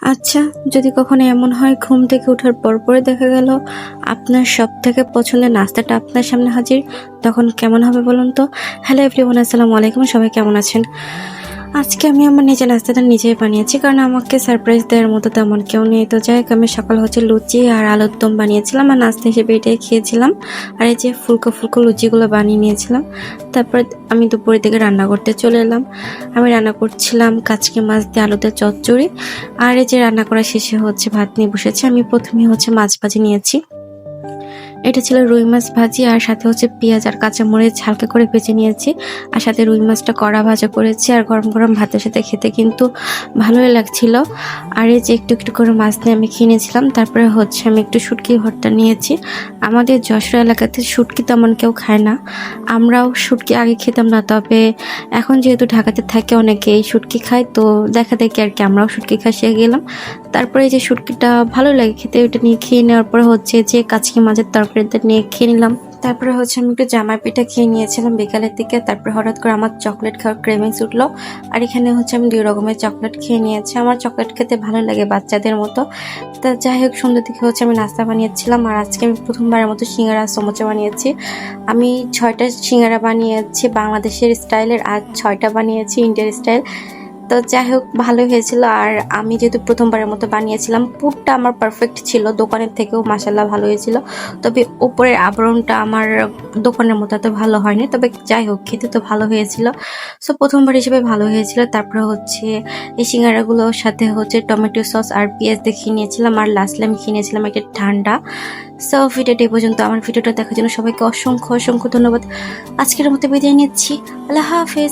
আচ্ছা, যদি কখনো এমন হয় ঘুম থেকে ওঠার পরপরই দেখা গেল আপনার সবথেকে পছন্দের নাস্তাটা আপনার সামনে হাজির, তখন কেমন হবে বলুন তো? হ্যালো এভরিওয়ান, আসসালামু আলাইকুম। সবাই কেমন আছেন? আজকে আমি আমার নিজের নাস্তাটা নিজেই বানিয়েছি, কারণ আমাকে সারপ্রাইজ দেওয়ার মতো তেমন কেউ নেই। তো যাই হোক, আমি সকাল হচ্ছে লুচি আর আলুর দম বানিয়েছিলাম আর নাস্তা হিসেবে এটাই খেয়েছিলাম। আর এই যে ফুলকো ফুলকো লুচিগুলো বানিয়ে নিয়েছিলাম। তারপর আমি দুপুরের দিকে রান্না করতে চলে এলাম। আমি রান্না করছিলাম কাচকি মাছ দিয়ে আলুতে চচ্চড়ি। আর এই যে রান্না করা শেষে হচ্ছে ভাত নিয়ে বসেছি। আমি প্রথমে হচ্ছে মাছ ভাজি নিয়েছি। এটা ছিল রুই মাছ ভাজি, আর সাথে হচ্ছে পেঁয়াজ আর কাঁচামরিচ হালকা করে ভেজে নিয়েছি। আর সাথে রুই মাছটা কড়া ভাজা করেছি, আর গরম গরম ভাতের সাথে খেতে কিন্তু ভালোই লাগছিল। আর এই যে একটু একটু করে মাছ নিয়ে আমি খেয়ে নিয়েছিলাম। তারপরে হচ্ছে আমি একটু শুটকি ভর্তা নিয়েছি। আমাদের যশোর এলাকাতে শুটকি তেমন কেউ খায় না। আমরাও শুটকি আগে খেতাম না, তবে এখন যেহেতু ঢাকাতে থাকে অনেকে এই শুটকি খায়, তো দেখা দেখি আর কি আমরাও শুটকি খাওয়া শিখে গেলাম। তারপরে এই যে শুটকিটা ভালো লাগে খেতে, ওইটা নিয়ে খেয়ে নেওয়ার পরে হচ্ছে যে কাচকি মাছের তরকারিটা নিয়ে খেয়ে নিলাম। তারপরে হচ্ছে আমি একটু জামাই পিঠা খেয়ে নিয়েছিলাম বিকালের দিকে। তারপরে হঠাৎ করে আমার চকলেট খাওয়ার ক্রেভিংস উঠলো। আর এখানে হচ্ছে আমি 2 রকমের চকলেট খেয়ে নিয়েছি। আমার চকলেট খেতে ভালো লাগে বাচ্চাদের মতো। তা যাই হোক, সুন্দর দিকে হচ্ছে আমি নাস্তা বানিয়েছিলাম। আর আজকে আমি প্রথমবারের মতো সিঙ্গারা সমোচা বানিয়েছি। আমি 6টা সিঙ্গারা বানিয়েছি বাংলাদেশের স্টাইলের, আর 6টা বানিয়েছি ইন্ডিয়ার স্টাইল। তো যাই হোক, ভালোই হয়েছিল। আর আমি যেহেতু প্রথমবারের মতো বানিয়েছিলাম, পুরটা আমার পারফেক্ট ছিল, দোকানের থেকেও মাশাআল্লাহ ভালো হয়েছিল। তবে উপরের আবরণটা আমার দোকানের মতো এত ভালো হয়নি, তবে যাই হোক খেতে তো ভালো হয়েছিল। সো প্রথমবার হিসেবে ভালো হয়েছিল। তারপরে হচ্ছে এই সিঙ্গারাগুলোর সাথে হচ্ছে টমেটো সস আর পেঁয়াজ দিয়ে খেয়ে নিয়েছিলাম। আর লাস্টে আমি খেয়ে নিয়েছিলাম একটা ঠান্ডা। সো ভিডিওটা এই পর্যন্ত। আমার ভিডিওটা দেখার জন্য সবাইকে অসংখ্য অসংখ্য ধন্যবাদ। আজকের মতো বিদায় নিচ্ছি। আল্লাহ হাফেজ।